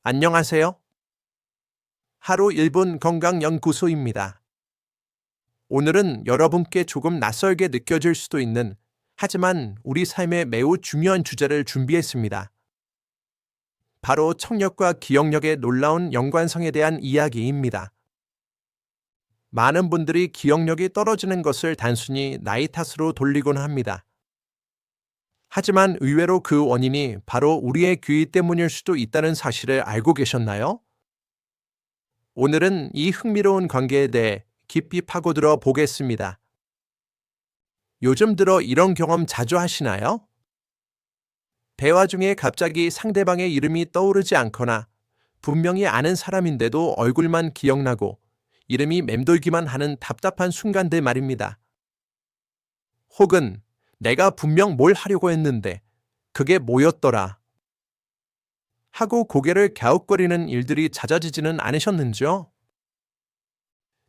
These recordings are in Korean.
안녕하세요. 하루 1분 건강연구소입니다. 오늘은 여러분께 조금 낯설게 느껴질 수도 있는, 하지만 우리 삶에 매우 중요한 주제를 준비했습니다. 바로 청력과 기억력의 놀라운 연관성에 대한 이야기입니다. 많은 분들이 기억력이 떨어지는 것을 단순히 나이 탓으로 돌리곤 합니다. 하지만 의외로 그 원인이 바로 우리의 귀 때문일 수도 있다는 사실을 알고 계셨나요? 오늘은 이 흥미로운 관계에 대해 깊이 파고들어 보겠습니다. 요즘 들어 이런 경험 자주 하시나요? 대화 중에 갑자기 상대방의 이름이 떠오르지 않거나 분명히 아는 사람인데도 얼굴만 기억나고 이름이 맴돌기만 하는 답답한 순간들 말입니다. 혹은 내가 분명 뭘 하려고 했는데 그게 뭐였더라 하고 고개를 갸웃거리는 일들이 잦아지지는 않으셨는지요?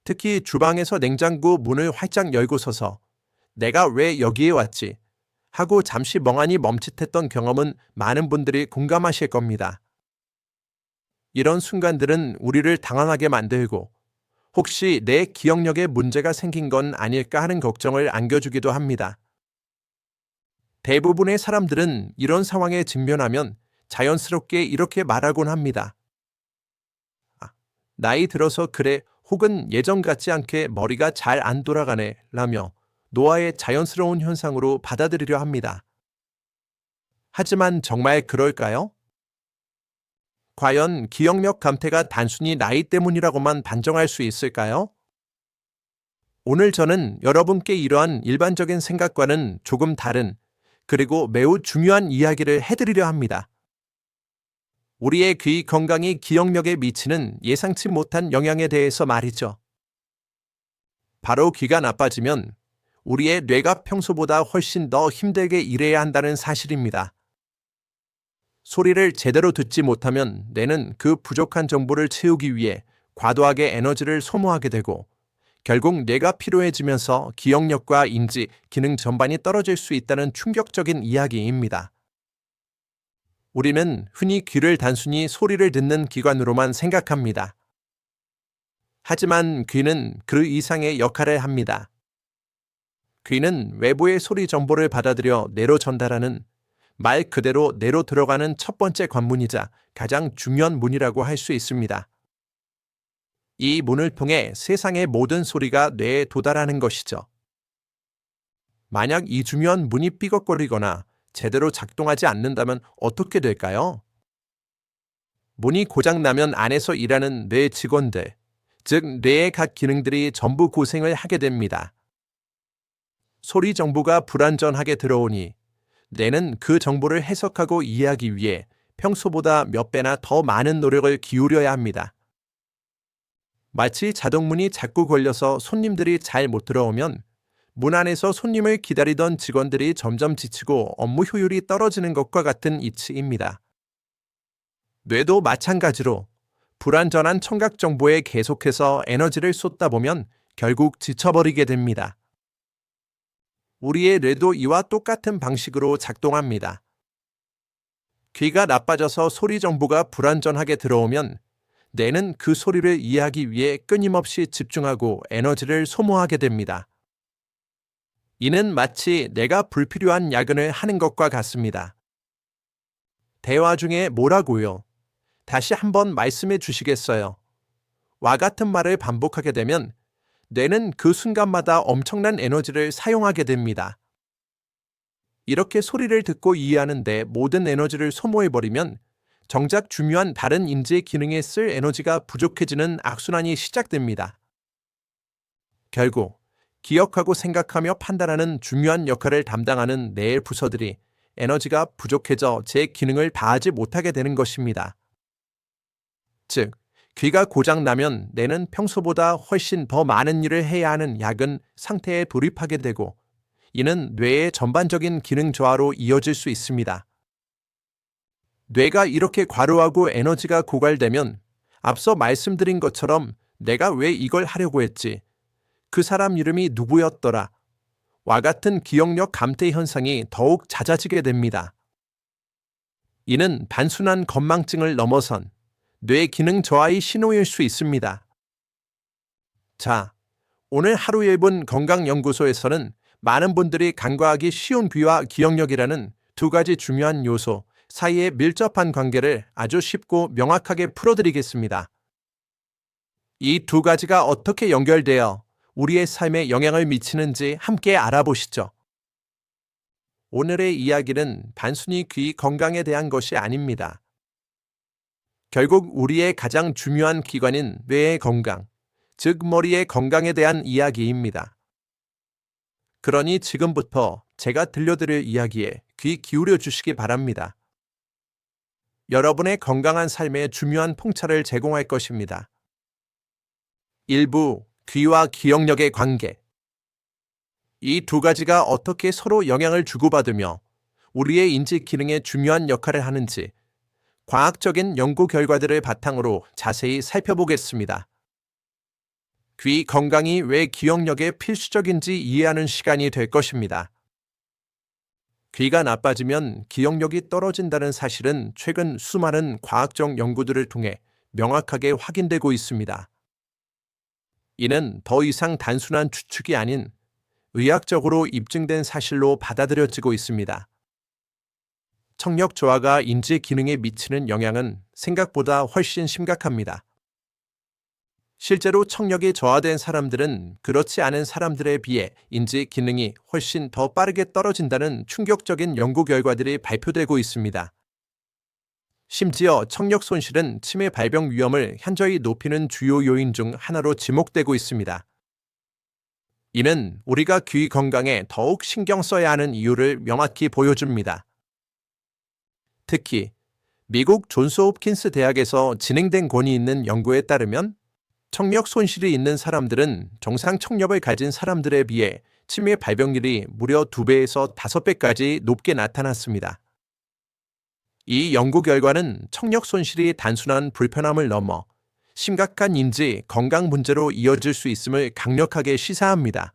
특히 주방에서 냉장고 문을 활짝 열고 서서 내가 왜 여기에 왔지? 하고 잠시 멍하니 멈칫했던 경험은 많은 분들이 공감하실 겁니다. 이런 순간들은 우리를 당황하게 만들고 혹시 내 기억력에 문제가 생긴 건 아닐까 하는 걱정을 안겨주기도 합니다. 대부분의 사람들은 이런 상황에 직면하면 자연스럽게 이렇게 말하곤 합니다. 나이 들어서 그래, 혹은 예전 같지 않게 머리가 잘 안 돌아가네 라며 노화의 자연스러운 현상으로 받아들이려 합니다. 하지만 정말 그럴까요? 과연 기억력 감퇴가 단순히 나이 때문이라고만 단정할 수 있을까요? 오늘 저는 여러분께 이러한 일반적인 생각과는 조금 다른, 그리고 매우 중요한 이야기를 해드리려 합니다. 우리의 귀 건강이 기억력에 미치는 예상치 못한 영향에 대해서 말이죠. 바로 귀가 나빠지면 우리의 뇌가 평소보다 훨씬 더 힘들게 일해야 한다는 사실입니다. 소리를 제대로 듣지 못하면 뇌는 그 부족한 정보를 채우기 위해 과도하게 에너지를 소모하게 되고 결국 뇌가 피로해지면서 기억력과 인지, 기능 전반이 떨어질 수 있다는 충격적인 이야기입니다. 우리는 흔히 귀를 단순히 소리를 듣는 기관으로만 생각합니다. 하지만 귀는 그 이상의 역할을 합니다. 귀는 외부의 소리 정보를 받아들여 뇌로 전달하는, 말 그대로 뇌로 들어가는 첫 번째 관문이자 가장 중요한 문이라고 할 수 있습니다. 이 문을 통해 세상의 모든 소리가 뇌에 도달하는 것이죠. 만약 이 중요한 문이 삐걱거리거나 제대로 작동하지 않는다면 어떻게 될까요? 문이 고장나면 안에서 일하는 뇌 직원들, 즉 뇌의 각 기능들이 전부 고생을 하게 됩니다. 소리 정보가 불완전하게 들어오니 뇌는 그 정보를 해석하고 이해하기 위해 평소보다 몇 배나 더 많은 노력을 기울여야 합니다. 마치 자동문이 자꾸 걸려서 손님들이 잘 못 들어오면 문 안에서 손님을 기다리던 직원들이 점점 지치고 업무 효율이 떨어지는 것과 같은 이치입니다. 뇌도 마찬가지로 불완전한 청각 정보에 계속해서 에너지를 쏟다 보면 결국 지쳐버리게 됩니다. 우리의 뇌도 이와 똑같은 방식으로 작동합니다. 귀가 나빠져서 소리 정보가 불완전하게 들어오면 뇌는 그 소리를 이해하기 위해 끊임없이 집중하고 에너지를 소모하게 됩니다. 이는 마치 내가 불필요한 야근을 하는 것과 같습니다. 대화 중에 뭐라고요? 다시 한번 말씀해 주시겠어요? 와 같은 말을 반복하게 되면 뇌는 그 순간마다 엄청난 에너지를 사용하게 됩니다. 이렇게 소리를 듣고 이해하는데 모든 에너지를 소모해버리면 정작 중요한 다른 인지 기능에 쓸 에너지가 부족해지는 악순환이 시작됩니다. 결국 기억하고 생각하며 판단하는 중요한 역할을 담당하는 뇌의 부서들이 에너지가 부족해져 제 기능을 다하지 못하게 되는 것입니다. 즉, 귀가 고장나면 뇌는 평소보다 훨씬 더 많은 일을 해야 하는 야근 상태에 돌입하게 되고 이는 뇌의 전반적인 기능 저하로 이어질 수 있습니다. 뇌가 이렇게 과로하고 에너지가 고갈되면 앞서 말씀드린 것처럼 내가 왜 이걸 하려고 했지? 그 사람 이름이 누구였더라? 와 같은 기억력 감퇴 현상이 더욱 잦아지게 됩니다. 이는 단순한 건망증을 넘어선 뇌 기능 저하의 신호일 수 있습니다. 자, 오늘 하루 1분 건강연구소에서는 많은 분들이 간과하기 쉬운 귀와 기억력이라는 두 가지 중요한 요소 사이의 밀접한 관계를 아주 쉽고 명확하게 풀어드리겠습니다. 이 두 가지가 어떻게 연결되어 우리의 삶에 영향을 미치는지 함께 알아보시죠. 오늘의 이야기는 단순히 귀 건강에 대한 것이 아닙니다. 결국 우리의 가장 중요한 기관인 뇌의 건강, 즉 머리의 건강에 대한 이야기입니다. 그러니 지금부터 제가 들려드릴 이야기에 귀 기울여 주시기 바랍니다. 여러분의 건강한 삶에 중요한 풍차를 제공할 것입니다. 일부 귀와 기억력의 관계. 이 두 가지가 어떻게 서로 영향을 주고받으며 우리의 인지 기능에 중요한 역할을 하는지 과학적인 연구 결과들을 바탕으로 자세히 살펴보겠습니다. 귀 건강이 왜 기억력에 필수적인지 이해하는 시간이 될 것입니다. 귀가 나빠지면 기억력이 떨어진다는 사실은 최근 수많은 과학적 연구들을 통해 명확하게 확인되고 있습니다. 이는 더 이상 단순한 추측이 아닌 의학적으로 입증된 사실로 받아들여지고 있습니다. 청력 저하가 인지 기능에 미치는 영향은 생각보다 훨씬 심각합니다. 실제로 청력이 저하된 사람들은 그렇지 않은 사람들에 비해 인지 기능이 훨씬 더 빠르게 떨어진다는 충격적인 연구 결과들이 발표되고 있습니다. 심지어 청력 손실은 치매 발병 위험을 현저히 높이는 주요 요인 중 하나로 지목되고 있습니다. 이는 우리가 귀 건강에 더욱 신경 써야 하는 이유를 명확히 보여줍니다. 특히 미국 존스 홉킨스 대학에서 진행된 권위 있는 연구에 따르면 청력 손실이 있는 사람들은 정상 청력을 가진 사람들에 비해 치매 발병률이 무려 2배에서 5배까지 높게 나타났습니다. 이 연구 결과는 청력 손실이 단순한 불편함을 넘어 심각한 인지 건강 문제로 이어질 수 있음을 강력하게 시사합니다.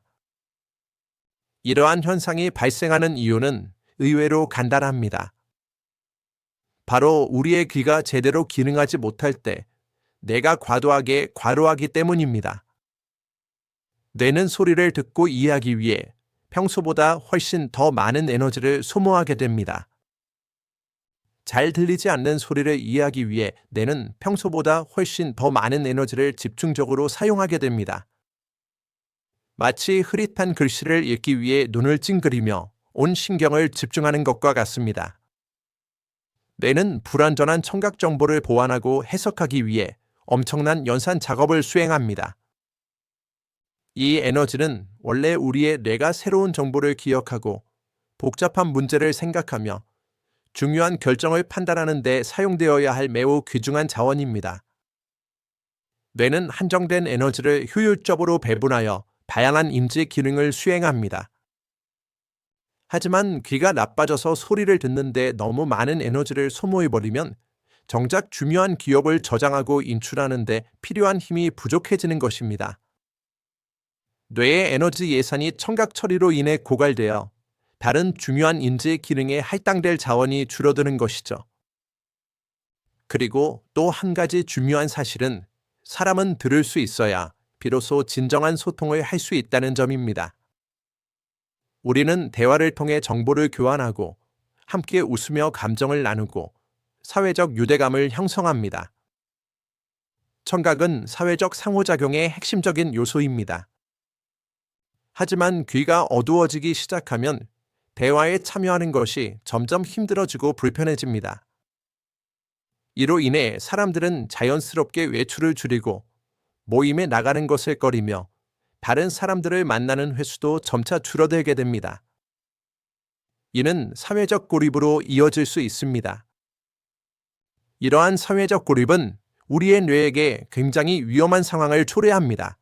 이러한 현상이 발생하는 이유는 의외로 간단합니다. 바로 우리의 귀가 제대로 기능하지 못할 때 뇌가 과도하게 과로하기 때문입니다. 뇌는 소리를 듣고 이해하기 위해 평소보다 훨씬 더 많은 에너지를 소모하게 됩니다. 잘 들리지 않는 소리를 이해하기 위해 뇌는 평소보다 훨씬 더 많은 에너지를 집중적으로 사용하게 됩니다. 마치 흐릿한 글씨를 읽기 위해 눈을 찡그리며 온 신경을 집중하는 것과 같습니다. 뇌는 불완전한 청각 정보를 보완하고 해석하기 위해 엄청난 연산 작업을 수행합니다. 이 에너지는 원래 우리의 뇌가 새로운 정보를 기억하고 복잡한 문제를 생각하며 중요한 결정을 판단하는 데 사용되어야 할 매우 귀중한 자원입니다. 뇌는 한정된 에너지를 효율적으로 배분하여 다양한 인지 기능을 수행합니다. 하지만 귀가 나빠져서 소리를 듣는데 너무 많은 에너지를 소모해버리면 정작 중요한 기억을 저장하고 인출하는 데 필요한 힘이 부족해지는 것입니다. 뇌의 에너지 예산이 청각 처리로 인해 고갈되어 다른 중요한 인지 기능에 할당될 자원이 줄어드는 것이죠. 그리고 또 한 가지 중요한 사실은 사람은 들을 수 있어야 비로소 진정한 소통을 할 수 있다는 점입니다. 우리는 대화를 통해 정보를 교환하고 함께 웃으며 감정을 나누고 사회적 유대감을 형성합니다. 청각은 사회적 상호작용의 핵심적인 요소입니다. 하지만 귀가 어두워지기 시작하면 대화에 참여하는 것이 점점 힘들어지고 불편해집니다. 이로 인해 사람들은 자연스럽게 외출을 줄이고 모임에 나가는 것을 꺼리며 다른 사람들을 만나는 횟수도 점차 줄어들게 됩니다. 이는 사회적 고립으로 이어질 수 있습니다. 이러한 사회적 고립은 우리의 뇌에게 굉장히 위험한 상황을 초래합니다.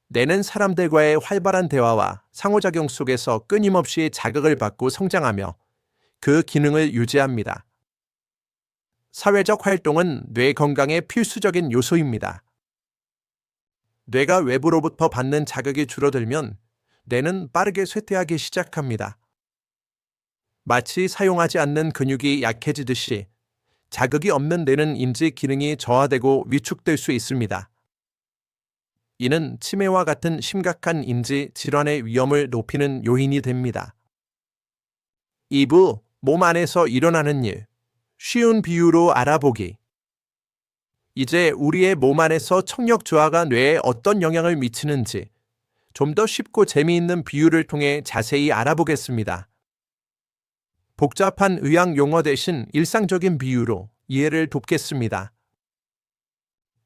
뇌는 사람들과의 활발한 대화와 상호작용 속에서 끊임없이 자극을 받고 성장하며 그 기능을 유지합니다. 사회적 활동은 뇌 건강의 필수적인 요소입니다. 뇌가 외부로부터 받는 자극이 줄어들면 뇌는 빠르게 쇠퇴하기 시작합니다. 마치 사용하지 않는 근육이 약해지듯이 자극이 없는 뇌는 인지 기능이 저하되고 위축될 수 있습니다. 이는 치매와 같은 심각한 인지 질환의 위험을 높이는 요인이 됩니다. 2부, 몸 안에서 일어나는 일. 쉬운 비유로 알아보기. 이제 우리의 몸 안에서 청력 저하가 뇌에 어떤 영향을 미치는지 좀 더 쉽고 재미있는 비유를 통해 자세히 알아보겠습니다. 복잡한 의학 용어 대신 일상적인 비유로 이해를 돕겠습니다.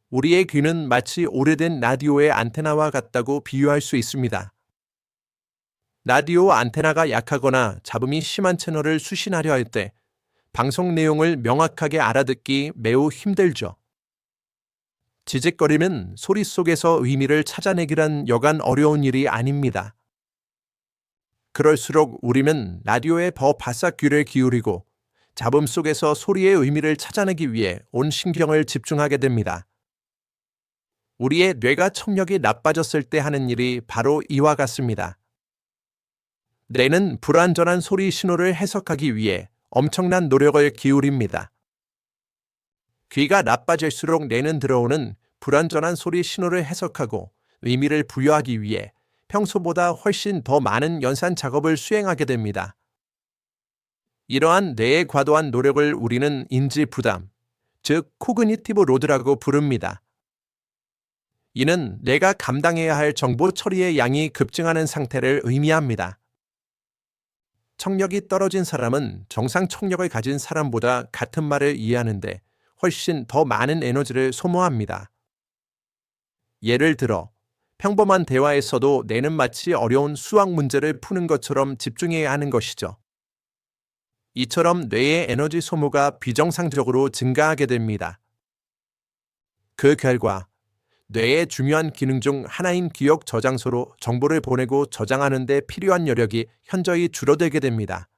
우리의 귀는 마치 오래된 라디오의 안테나와 같다고 비유할 수 있습니다. 라디오 안테나가 약하거나 잡음이 심한 채널을 수신하려 할 때 방송 내용을 명확하게 알아듣기 매우 힘들죠. 지직거리는 소리 속에서 의미를 찾아내기란 여간 어려운 일이 아닙니다. 그럴수록 우리는 라디오에 더 바싹 귀를 기울이고 잡음 속에서 소리의 의미를 찾아내기 위해 온 신경을 집중하게 됩니다. 우리의 뇌가 청력이 나빠졌을 때 하는 일이 바로 이와 같습니다. 뇌는 불완전한 소리 신호를 해석하기 위해 엄청난 노력을 기울입니다. 귀가 나빠질수록 뇌는 들어오는 불완전한 소리 신호를 해석하고 의미를 부여하기 위해 평소보다 훨씬 더 많은 연산 작업을 수행하게 됩니다. 이러한 뇌의 과도한 노력을 우리는 인지 부담, 즉 코그니티브 로드라고 부릅니다. 이는 뇌가 감당해야 할 정보 처리의 양이 급증하는 상태를 의미합니다. 청력이 떨어진 사람은 정상 청력을 가진 사람보다 같은 말을 이해하는데 훨씬 더 많은 에너지를 소모합니다. 예를 들어, 평범한 대화에서도 뇌는 마치 어려운 수학 문제를 푸는 것처럼 집중해야 하는 것이죠. 이처럼 뇌의 에너지 소모가 비정상적으로 증가하게 됩니다. 그 결과 뇌의 중요한 기능 중 하나인 기억 저장소로 정보를 보내고 저장하는 데 필요한 여력이 현저히 줄어들게 됩니다.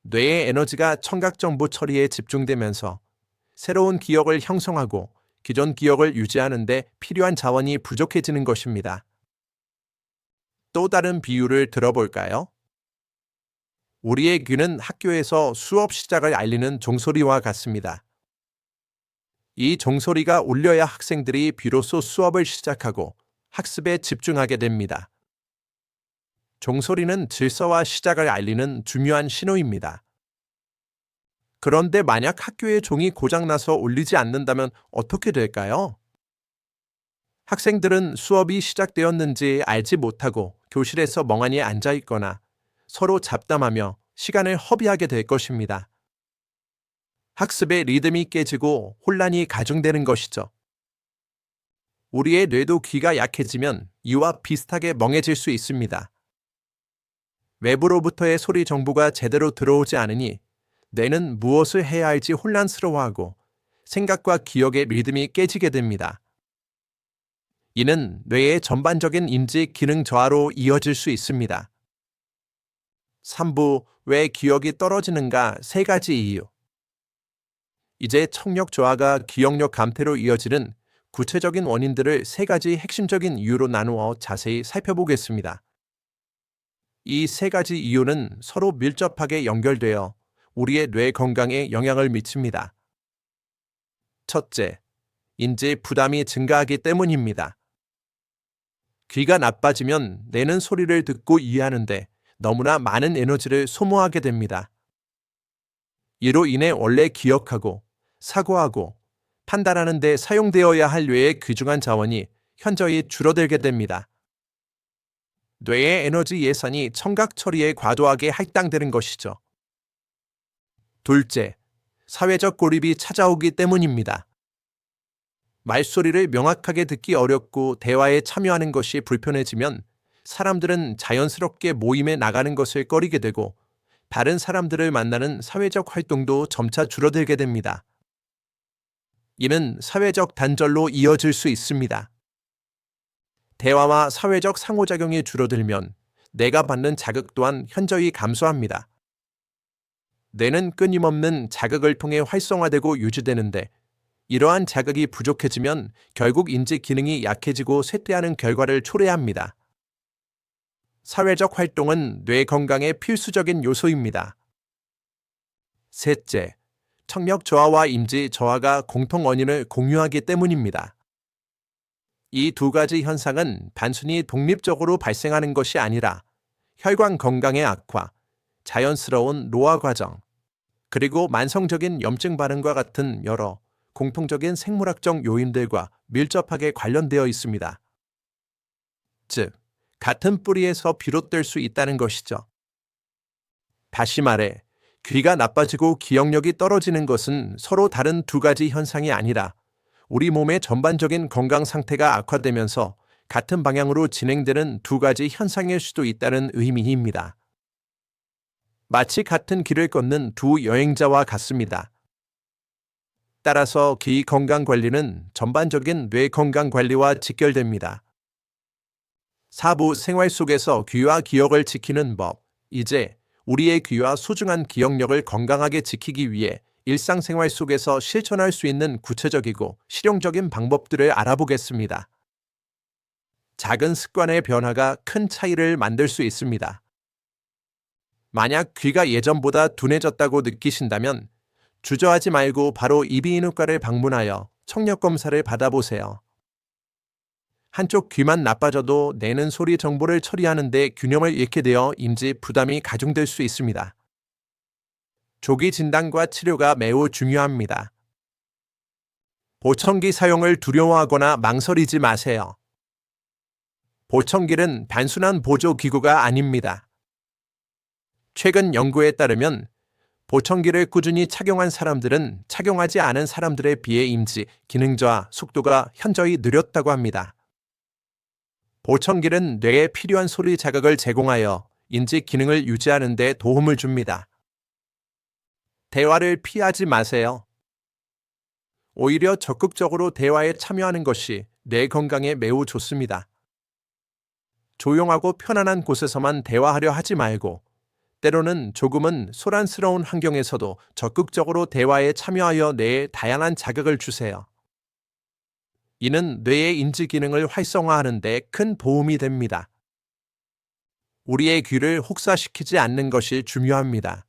뇌의 에너지가 청각 정보 처리에 집중되면서 새로운 기억을 형성하고 기존 기억을 유지하는 데 필요한 자원이 부족해지는 것입니다. 또 다른 비유를 들어볼까요? 우리의 귀는 학교에서 수업 시작을 알리는 종소리와 같습니다. 이 종소리가 울려야 학생들이 비로소 수업을 시작하고 학습에 집중하게 됩니다. 종소리는 질서와 시작을 알리는 중요한 신호입니다. 그런데 만약 학교의 종이 고장나서 울리지 않는다면 어떻게 될까요? 학생들은 수업이 시작되었는지 알지 못하고 교실에서 멍하니 앉아 있거나 서로 잡담하며 시간을 허비하게 될 것입니다. 학습의 리듬이 깨지고 혼란이 가중되는 것이죠. 우리의 뇌도 귀가 약해지면 이와 비슷하게 멍해질 수 있습니다. 외부로부터의 소리 정보가 제대로 들어오지 않으니 뇌는 무엇을 해야 할지 혼란스러워하고 생각과 기억의 리듬이 깨지게 됩니다. 이는 뇌의 전반적인 인지 기능 저하로 이어질 수 있습니다. 3부, 왜 기억이 떨어지는가 3가지 이유. 이제 청력 저하가 기억력 감퇴로 이어지는 구체적인 원인들을 3가지 핵심적인 이유로 나누어 자세히 살펴보겠습니다. 이 3가지 이유는 서로 밀접하게 연결되어 우리의 뇌 건강에 영향을 미칩니다. 첫째, 인지 부담이 증가하기 때문입니다. 귀가 나빠지면 뇌는 소리를 듣고 이해하는데 너무나 많은 에너지를 소모하게 됩니다. 이로 인해 원래 기억하고 사고하고 판단하는 데 사용되어야 할 뇌의 귀중한 자원이 현저히 줄어들게 됩니다. 뇌의 에너지 예산이 청각 처리에 과도하게 할당되는 것이죠. 둘째, 사회적 고립이 찾아오기 때문입니다. 말소리를 명확하게 듣기 어렵고 대화에 참여하는 것이 불편해지면 사람들은 자연스럽게 모임에 나가는 것을 꺼리게 되고 다른 사람들을 만나는 사회적 활동도 점차 줄어들게 됩니다. 이는 사회적 단절로 이어질 수 있습니다. 대화와 사회적 상호작용이 줄어들면 뇌가 받는 자극 또한 현저히 감소합니다. 뇌는 끊임없는 자극을 통해 활성화되고 유지되는데 이러한 자극이 부족해지면 결국 인지 기능이 약해지고 쇠퇴하는 결과를 초래합니다. 사회적 활동은 뇌 건강의 필수적인 요소입니다. 셋째, 청력 저하와 임지 저하가 공통 원인을 공유하기 때문입니다. 이 두 가지 현상은 단순히 독립적으로 발생하는 것이 아니라 혈관 건강의 악화, 자연스러운 노화 과정, 그리고 만성적인 염증 반응과 같은 여러 공통적인 생물학적 요인들과 밀접하게 관련되어 있습니다. 즉, 같은 뿌리에서 비롯될 수 있다는 것이죠. 다시 말해, 귀가 나빠지고 기억력이 떨어지는 것은 서로 다른 두 가지 현상이 아니라 우리 몸의 전반적인 건강 상태가 악화되면서 같은 방향으로 진행되는 두 가지 현상일 수도 있다는 의미입니다. 마치 같은 길을 걷는 두 여행자와 같습니다. 따라서 귀 건강 관리는 전반적인 뇌 건강 관리와 직결됩니다. 사부 생활 속에서 귀와 기억을 지키는 법. 이제 우리의 귀와 소중한 기억력을 건강하게 지키기 위해 일상생활 속에서 실천할 수 있는 구체적이고 실용적인 방법들을 알아보겠습니다. 작은 습관의 변화가 큰 차이를 만들 수 있습니다. 만약 귀가 예전보다 둔해졌다고 느끼신다면 주저하지 말고 바로 이비인후과를 방문하여 청력 검사를 받아보세요. 한쪽 귀만 나빠져도 내는 소리 정보를 처리하는 데 균형을 잃게 되어 임지 부담이 가중될 수 있습니다. 조기 진단과 치료가 매우 중요합니다. 보청기 사용을 두려워하거나 망설이지 마세요. 보청기는 단순한 보조기구가 아닙니다. 최근 연구에 따르면 보청기를 꾸준히 착용한 사람들은 착용하지 않은 사람들에 비해 임지, 기능 저하, 속도가 현저히 느렸다고 합니다. 보청기는 뇌에 필요한 소리 자극을 제공하여 인지 기능을 유지하는 데 도움을 줍니다. 대화를 피하지 마세요. 오히려 적극적으로 대화에 참여하는 것이 뇌 건강에 매우 좋습니다. 조용하고 편안한 곳에서만 대화하려 하지 말고 때로는 조금은 소란스러운 환경에서도 적극적으로 대화에 참여하여 뇌에 다양한 자극을 주세요. 이는 뇌의 인지 기능을 활성화하는 데 큰 도움이 됩니다. 우리의 귀를 혹사시키지 않는 것이 중요합니다.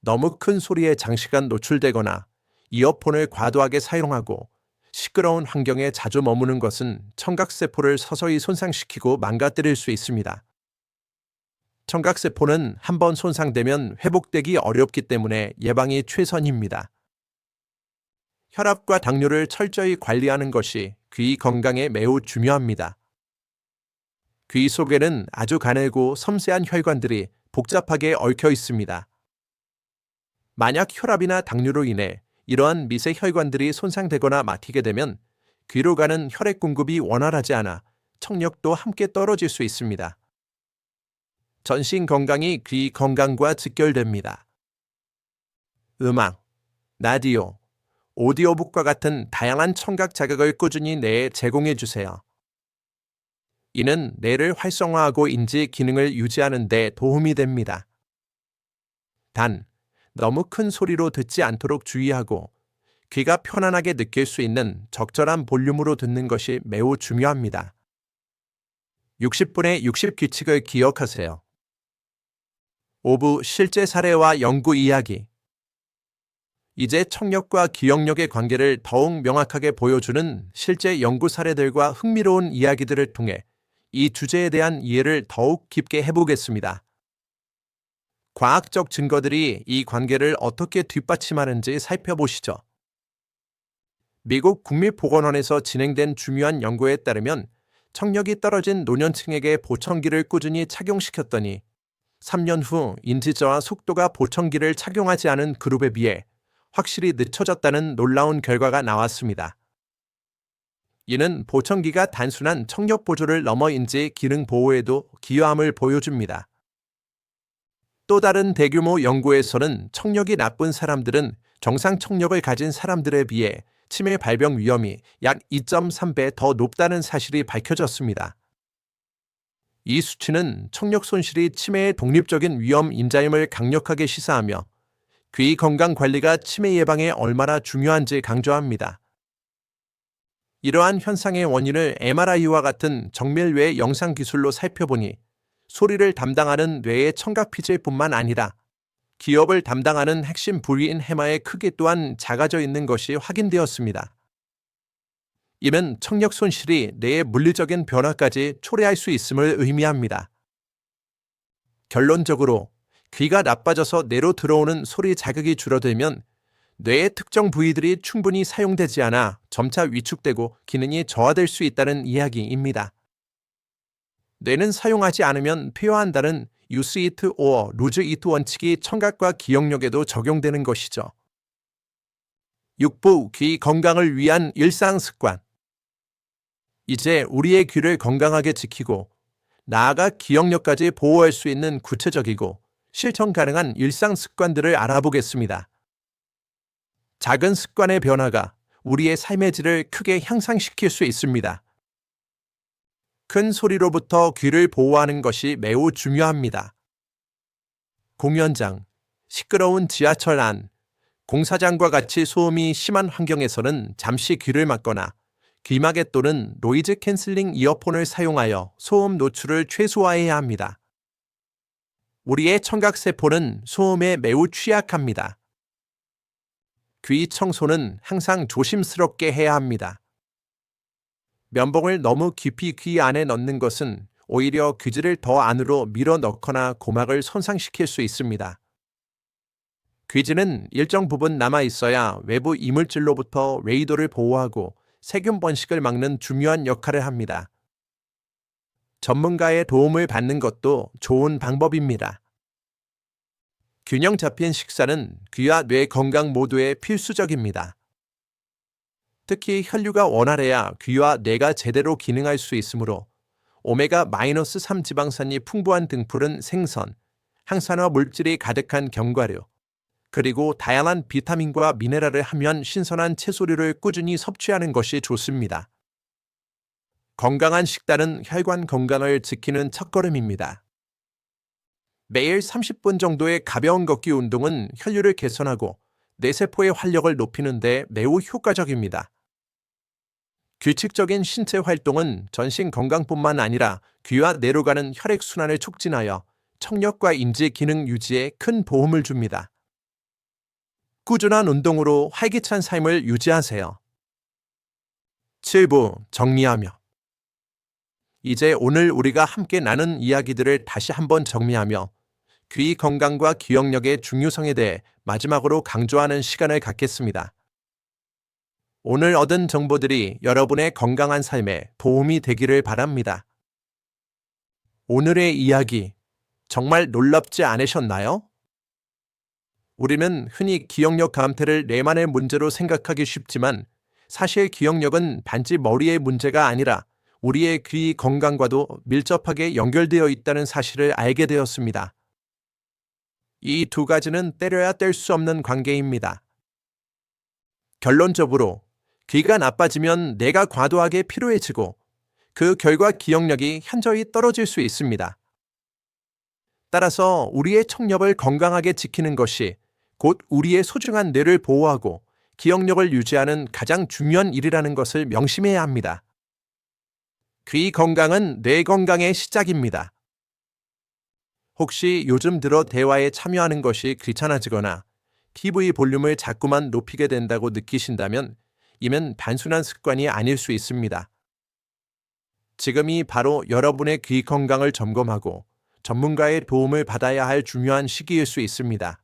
너무 큰 소리에 장시간 노출되거나 이어폰을 과도하게 사용하고 시끄러운 환경에 자주 머무는 것은 청각세포를 서서히 손상시키고 망가뜨릴 수 있습니다. 청각세포는 한번 손상되면 회복되기 어렵기 때문에 예방이 최선입니다. 혈압과 당뇨를 철저히 관리하는 것이 귀 건강에 매우 중요합니다. 귀 속에는 아주 가늘고 섬세한 혈관들이 복잡하게 얽혀 있습니다. 만약 혈압이나 당뇨로 인해 이러한 미세 혈관들이 손상되거나 막히게 되면 귀로 가는 혈액 공급이 원활하지 않아 청력도 함께 떨어질 수 있습니다. 전신 건강이 귀 건강과 직결됩니다. 음악, 라디오, 오디오북과 같은 다양한 청각 자극을 꾸준히 뇌에 제공해 주세요. 이는 뇌를 활성화하고 인지 기능을 유지하는 데 도움이 됩니다. 단, 너무 큰 소리로 듣지 않도록 주의하고 귀가 편안하게 느낄 수 있는 적절한 볼륨으로 듣는 것이 매우 중요합니다. 60분의 60 규칙을 기억하세요. 5부 실제 사례와 연구 이야기. 이제 청력과 기억력의 관계를 더욱 명확하게 보여주는 실제 연구 사례들과 흥미로운 이야기들을 통해 이 주제에 대한 이해를 더욱 깊게 해보겠습니다. 과학적 증거들이 이 관계를 어떻게 뒷받침하는지 살펴보시죠. 미국 국립보건원에서 진행된 중요한 연구에 따르면 청력이 떨어진 노년층에게 보청기를 꾸준히 착용시켰더니 3년 후 인지저하 속도가 보청기를 착용하지 않은 그룹에 비해 확실히 늦춰졌다는 놀라운 결과가 나왔습니다. 이는 보청기가 단순한 청력 보조를 넘어 인지 기능 보호에도 기여함을 보여줍니다. 또 다른 대규모 연구에서는 청력이 나쁜 사람들은 정상 청력을 가진 사람들에 비해 치매 발병 위험이 약 2.3배 더 높다는 사실이 밝혀졌습니다. 이 수치는 청력 손실이 치매의 독립적인 위험 인자임을 강력하게 시사하며 귀 건강 관리가 치매 예방에 얼마나 중요한지 강조합니다. 이러한 현상의 원인을 MRI와 같은 정밀 영상 기술로 살펴보니 소리를 담당하는 뇌의 청각 피질뿐만 아니라 기업을 담당하는 핵심 부위인 해마의 크기 또한 작아져 있는 것이 확인되었습니다. 이는 청력 손실이 뇌의 물리적인 변화까지 초래할 수 있음을 의미합니다. 결론적으로 귀가 나빠져서 뇌로 들어오는 소리 자극이 줄어들면 뇌의 특정 부위들이 충분히 사용되지 않아 점차 위축되고 기능이 저하될 수 있다는 이야기입니다. 뇌는 사용하지 않으면 폐화한다는 use it or lose it 원칙이 청각과 기억력에도 적용되는 것이죠. 6부 귀 건강을 위한 일상 습관. 이제 우리의 귀를 건강하게 지키고 나아가 기억력까지 보호할 수 있는 구체적이고 실천 가능한 일상 습관들을 알아보겠습니다. 작은 습관의 변화가 우리의 삶의 질을 크게 향상시킬 수 있습니다. 큰 소리로부터 귀를 보호하는 것이 매우 중요합니다. 공연장, 시끄러운 지하철 안, 공사장과 같이 소음이 심한 환경에서는 잠시 귀를 막거나 귀마개 또는 노이즈 캔슬링 이어폰을 사용하여 소음 노출을 최소화해야 합니다. 우리의 청각세포는 소음에 매우 취약합니다. 귀 청소는 항상 조심스럽게 해야 합니다. 면봉을 너무 깊이 귀 안에 넣는 것은 오히려 귀지를 더 안으로 밀어 넣거나 고막을 손상시킬 수 있습니다. 귀지는 일정 부분 남아 있어야 외부 이물질로부터 레이더를 보호하고 세균 번식을 막는 중요한 역할을 합니다. 전문가의 도움을 받는 것도 좋은 방법입니다. 균형 잡힌 식사는 귀와 뇌 건강 모두에 필수적입니다. 특히 혈류가 원활해야 귀와 뇌가 제대로 기능할 수 있으므로 오메가-3 지방산이 풍부한 등푸른 생선, 항산화 물질이 가득한 견과류, 그리고 다양한 비타민과 미네랄을 함유한 신선한 채소류를 꾸준히 섭취하는 것이 좋습니다. 건강한 식단은 혈관 건강을 지키는 첫걸음입니다. 매일 30분 정도의 가벼운 걷기 운동은 혈류를 개선하고 뇌세포의 활력을 높이는 데 매우 효과적입니다. 규칙적인 신체 활동은 전신 건강뿐만 아니라 귀와 뇌로 가는 혈액순환을 촉진하여 청력과 인지 기능 유지에 큰 도움을 줍니다. 꾸준한 운동으로 활기찬 삶을 유지하세요. 7부 정리하며. 이제 오늘 우리가 함께 나눈 이야기들을 다시 한번 정리하며 귀 건강과 기억력의 중요성에 대해 마지막으로 강조하는 시간을 갖겠습니다. 오늘 얻은 정보들이 여러분의 건강한 삶에 도움이 되기를 바랍니다. 오늘의 이야기 정말 놀랍지 않으셨나요? 우리는 흔히 기억력 감퇴를 뇌만의 문제로 생각하기 쉽지만 사실 기억력은 단지 머리의 문제가 아니라 우리의 귀 건강과도 밀접하게 연결되어 있다는 사실을 알게 되었습니다. 이 두 가지는 때려야 뗄 수 없는 관계입니다. 결론적으로 귀가 나빠지면 뇌가 과도하게 피로해지고 그 결과 기억력이 현저히 떨어질 수 있습니다. 따라서 우리의 청력을 건강하게 지키는 것이 곧 우리의 소중한 뇌를 보호하고 기억력을 유지하는 가장 중요한 일이라는 것을 명심해야 합니다. 귀 건강은 뇌 건강의 시작입니다. 혹시 요즘 들어 대화에 참여하는 것이 귀찮아지거나 TV 볼륨을 자꾸만 높이게 된다고 느끼신다면 이면 단순한 습관이 아닐 수 있습니다. 지금이 바로 여러분의 귀 건강을 점검하고 전문가의 도움을 받아야 할 중요한 시기일 수 있습니다.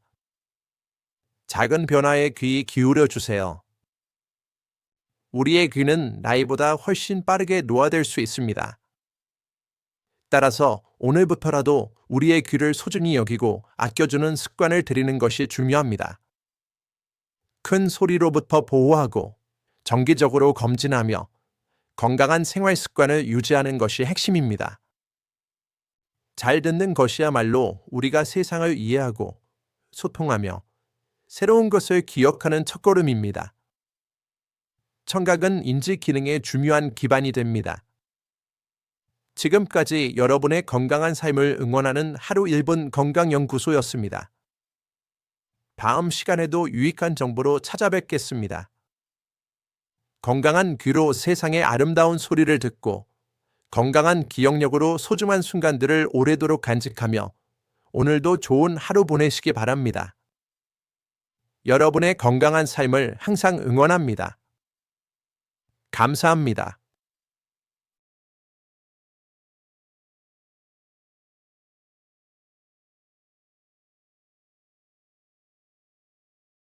작은 변화에 귀 기울여 주세요. 우리의 귀는 나이보다 훨씬 빠르게 노화될 수 있습니다. 따라서 오늘부터라도 우리의 귀를 소중히 여기고 아껴주는 습관을 들이는 것이 중요합니다. 큰 소리로부터 보호하고 정기적으로 검진하며 건강한 생활 습관을 유지하는 것이 핵심입니다. 잘 듣는 것이야말로 우리가 세상을 이해하고 소통하며 새로운 것을 기억하는 첫걸음입니다. 청각은 인지 기능의 중요한 기반이 됩니다. 지금까지 여러분의 건강한 삶을 응원하는 하루 1분 건강연구소였습니다. 다음 시간에도 유익한 정보로 찾아뵙겠습니다. 건강한 귀로 세상의 아름다운 소리를 듣고 건강한 기억력으로 소중한 순간들을 오래도록 간직하며 오늘도 좋은 하루 보내시기 바랍니다. 여러분의 건강한 삶을 항상 응원합니다. 감사합니다.